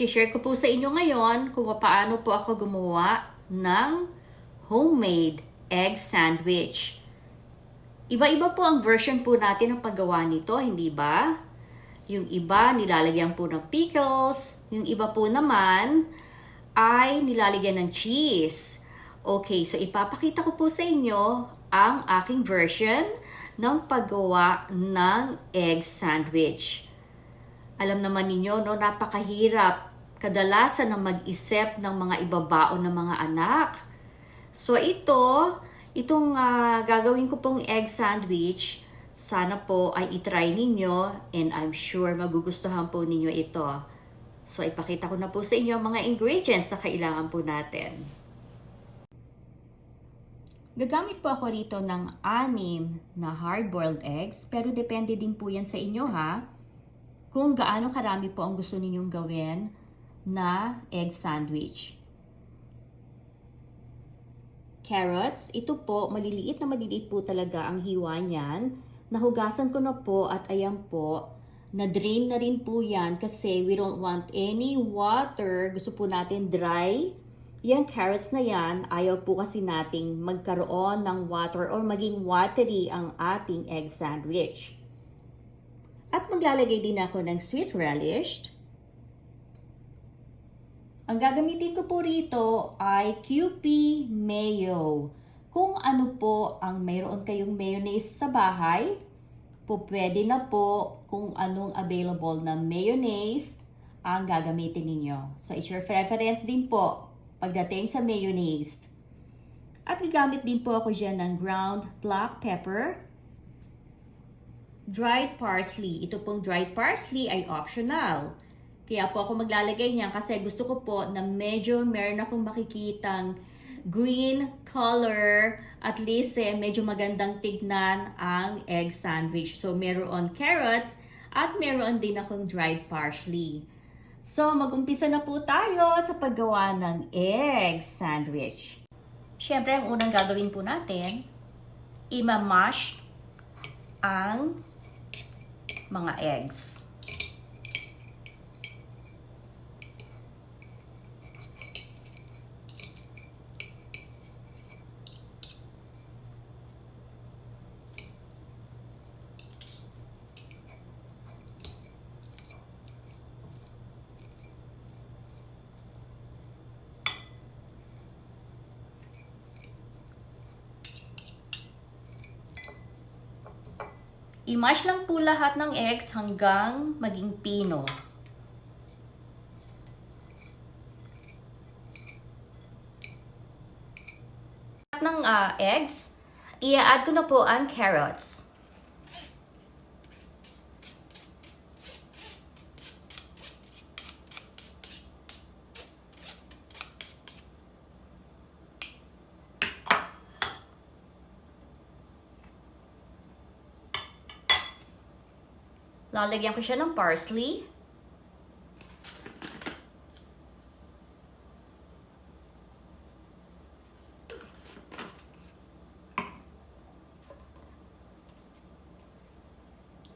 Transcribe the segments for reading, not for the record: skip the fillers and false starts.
share ko po sa inyo ngayon kung paano po ako gumawa ng homemade egg sandwich. Iba-iba po ang version po natin ng paggawa nito, hindi ba? Yung iba nilalagyan po ng pickles, yung iba po naman ay nilalagyan ng cheese. Okay, so ipapakita ko po sa inyo ang aking version ng paggawa ng egg sandwich. Alam naman ninyo, no, napakahirap kadalasan ng mag-isip ng mga ibabaon ng mga anak. So itong gagawin ko pong egg sandwich, sana po ay itry ninyo and I'm sure magugustuhan po ninyo ito. So ipakita ko na po sa inyo ang mga ingredients na kailangan po natin. Gagamit po ako rito ng 6 na hard-boiled eggs, pero depende din po yan sa inyo ha, kung gaano karami po ang gusto ninyong gawin na egg sandwich. Carrots, ito po, maliliit po talaga ang hiwa niyan. Nahugasan ko na po at ayan po, na-drain na rin po yan kasi we don't want any water. Gusto po natin dry. Yung carrots na yan, ayaw po kasi nating magkaroon ng water or maging watery ang ating egg sandwich. At maglalagay din ako ng sweet relish. Ang gagamitin ko po rito ay Kewpie Mayo. Kung ano po ang mayroon kayong mayonnaise sa bahay, po pwede na po kung anong available na mayonnaise ang gagamitin ninyo. So it's your preference din po pagdating sa mayonnaise. At gagamit din po ako dyan ng ground black pepper, dried parsley. Ito pong dried parsley ay optional. Kaya po ako maglalagay niyan kasi gusto ko po na medyo meron akong makikitang green color. At least medyo magandang tignan ang egg sandwich. So meron carrots at meron din akong dried parsley. So mag-umpisa na po tayo sa paggawa ng egg sandwich. Siyempre ang unang gagawin po natin, ima-mash ang mga eggs. I-mash lang po lahat ng eggs hanggang maging pino. Ng eggs, i-add ko na po ang carrots. Lalagyan ko siya ng parsley.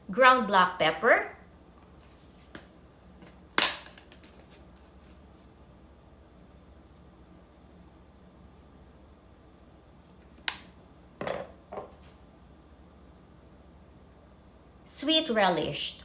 Ground black pepper. Sweet relish.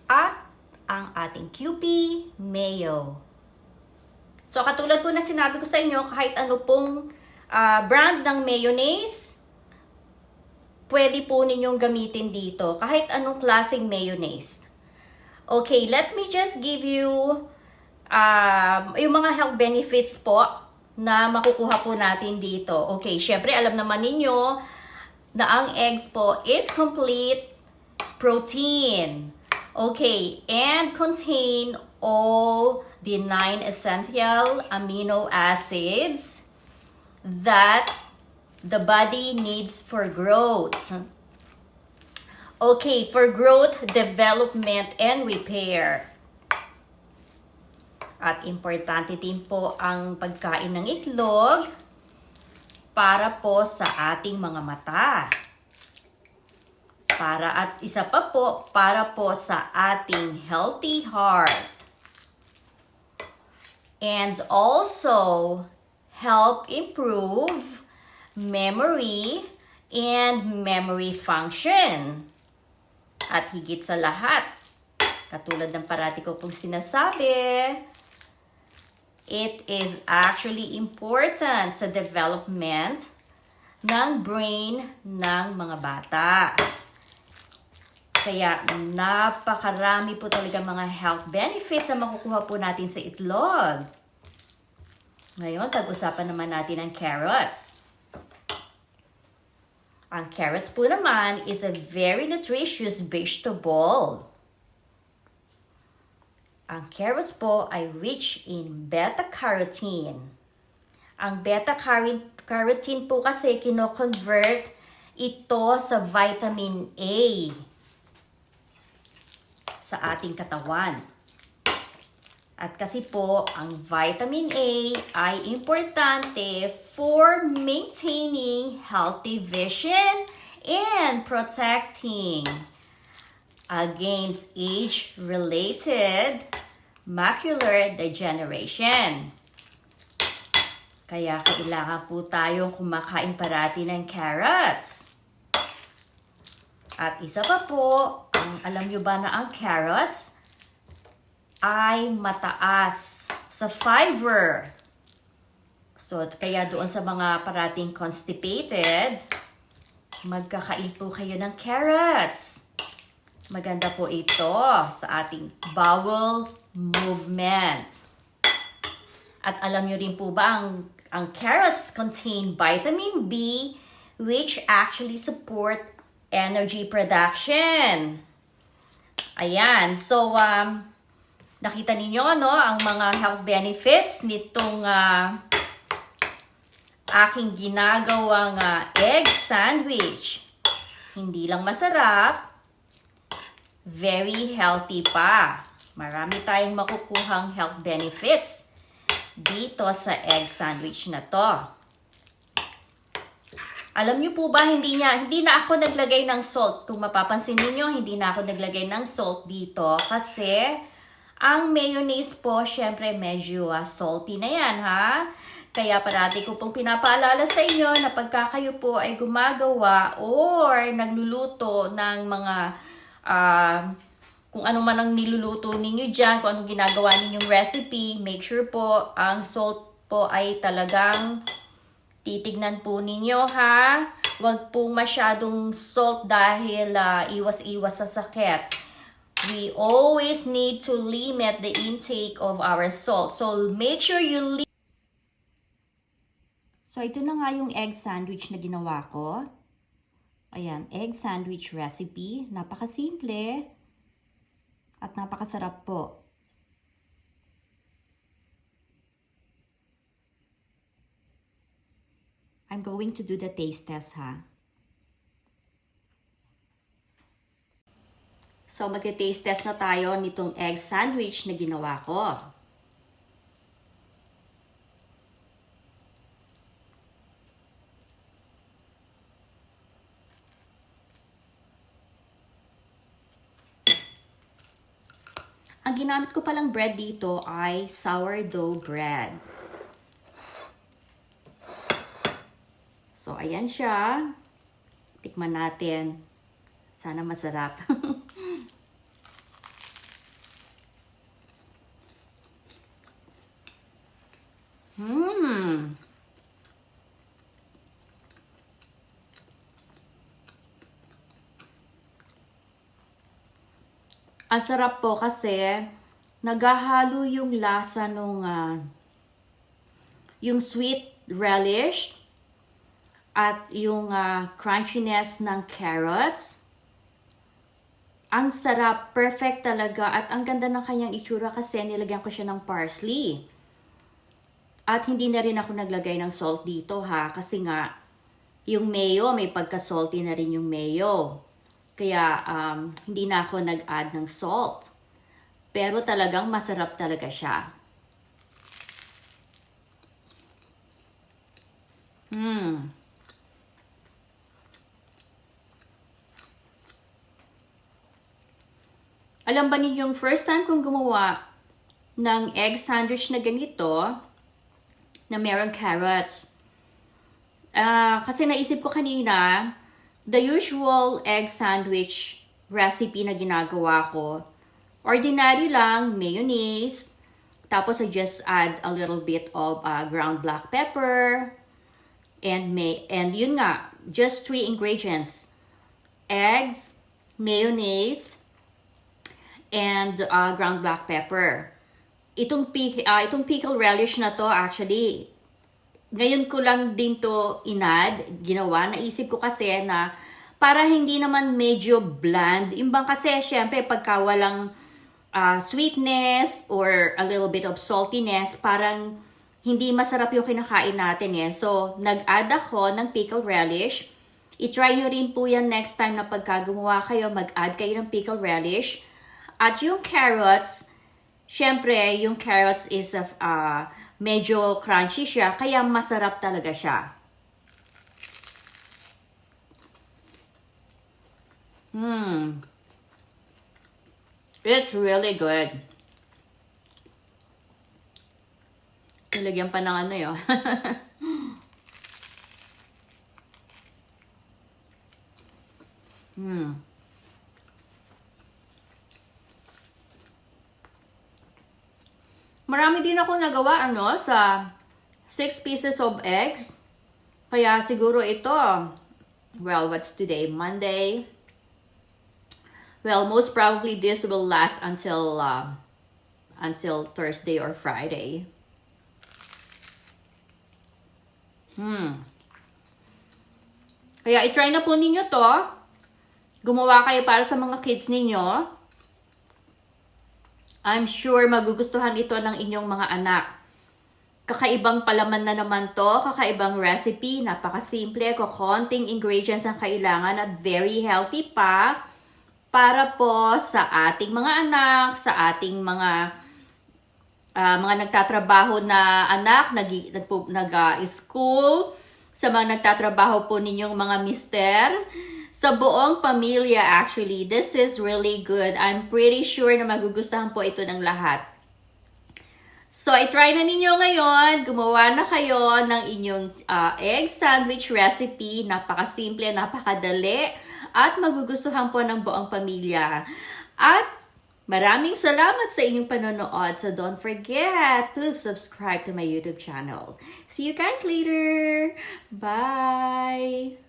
At ang ating Kewpie Mayo. So katulad po na sinabi ko sa inyo, kahit ano pong brand ng mayonnaise, pwede po ninyong gamitin dito. Kahit anong klaseng mayonnaise. Okay, let me just give you yung mga health benefits po na makukuha po natin dito. Okay, syempre alam naman ninyo na ang eggs po is complete protein. Okay, and contain all the 9 essential amino acids that the body needs for growth. Okay, for growth, development, and repair. At importante din po ang pagkain ng itlog para po sa ating mga mata. At isa pa po, para po sa ating healthy heart. And also, help improve memory and memory function. At higit sa lahat, katulad ng parati ko pong sinasabi, it is actually important sa development ng brain ng mga bata. Kaya napakarami po talaga mga health benefits ang makukuha po natin sa itlog. Ngayon, pag-usapan naman natin ang carrots. Ang carrots po naman is a very nutritious vegetable. Ang carrots po ay rich in beta-carotene. Ang beta-carotene po kasi kino-convert ito sa vitamin A sa ating katawan. At kasi po, ang vitamin A ay importante for maintaining healthy vision and protecting against age-related macular degeneration. Kaya kailangan po tayong kumakain parati ng carrots. At isa pa po, alam nyo ba na ang carrots ay mataas sa fiber. So, kaya doon sa mga parating constipated, magkakain po kayo ng carrots. Maganda po ito sa ating bowel movement. At alam nyo rin po ba, ang carrots contain vitamin B, which actually support energy production. Ayan. So, nakita ninyo, ang mga health benefits nitong aking ginagawang egg sandwich. Hindi lang masarap, very healthy pa. Marami tayong makukuhang health benefits dito sa egg sandwich na to. Alam niyo po ba, hindi na ako naglagay ng salt. Kung mapapansin niyo, hindi na ako naglagay ng salt dito kasi ang mayonnaise po, syempre medyo salty na yan, ha? Kaya parati ko pong pinapaalala sa inyo na pagka kayo po ay gumagawa or nagluluto ng mga kung ano man ang niluluto ninyo dyan, kung anong ginagawa ninyong recipe, make sure po ang salt po ay talagang titignan po ninyo, ha? Huwag po masyadong salt dahil iwas-iwas sa sakit. We always need to limit the intake of our salt. So, make sure you So, ito na nga yung egg sandwich na ginawa ko. Ayan, egg sandwich recipe. Napakasimple at napakasarap po. I'm going to do the taste test, ha? So, mag-taste test na tayo nitong egg sandwich na ginawa ko. Ang ginamit ko palang bread dito ay sourdough bread. So, ayan siya. Tikman natin. Sana masarap. Ang sarap po kasi naghahalo yung lasa nung yung sweet relish at yung crunchiness ng carrots. Ang sarap, perfect talaga, at ang ganda ng kanyang itsura kasi nilagyan ko siya ng parsley. At hindi na rin ako naglagay ng salt dito, ha, kasi nga yung mayo, may pagka-salty na rin yung mayo. Kaya hindi na ako nag-add ng salt. Pero talagang masarap talaga siya. Mm. Alam ba ninyong first time kong gumawa ng egg sandwich na ganito, na merong carrots. Kasi naisip ko kanina, the usual egg sandwich recipe na ginagawa ko, ordinary lang, mayonnaise, tapos I just add a little bit of ground black pepper, and yun nga, just 3 ingredients. Eggs, mayonnaise, and ground black pepper. Itong pickle relish na to, actually, ngayon ko lang din to ginawa. Naisip ko kasi na para hindi naman medyo bland. Imbang kasi, syempre, pagka walang sweetness or a little bit of saltiness, parang hindi masarap yung kinakain natin eh. So, nag-add ako ng pickle relish. I-try nyo rin po yan next time na pagka gumawa kayo, mag-add kayo ng pickle relish. At yung carrots, syempre, yung carrots is medyo crunchy siya, kaya masarap talaga siya. It's really good. Nilagyan pa ng ano yun. Marami din ako nagawa sa 6 pieces of eggs. Kaya siguro ito, well, what's today? Monday. Well, most probably this will last until Thursday or Friday. Kaya i-try na po ninyo to. Gumawa kayo para sa mga kids ninyo. I'm sure magugustuhan ito ng inyong mga anak. Kakaibang palaman na naman to, kakaibang recipe, napakasimple, konting ingredients ang kailangan at very healthy pa para po sa ating mga anak, sa ating mga nagtatrabaho na anak, nag-school, sa mga nagtatrabaho po ninyong mga mister, sa buong pamilya actually. This is really good. I'm pretty sure na magugustuhan po ito ng lahat. So, i-try na ninyo ngayon. Gumawa na kayo ng inyong egg sandwich recipe. Napakasimple, napakadali, at magugustuhan po ng buong pamilya. At maraming salamat sa inyong panonood. So, don't forget to subscribe to my YouTube channel. See you guys later. Bye!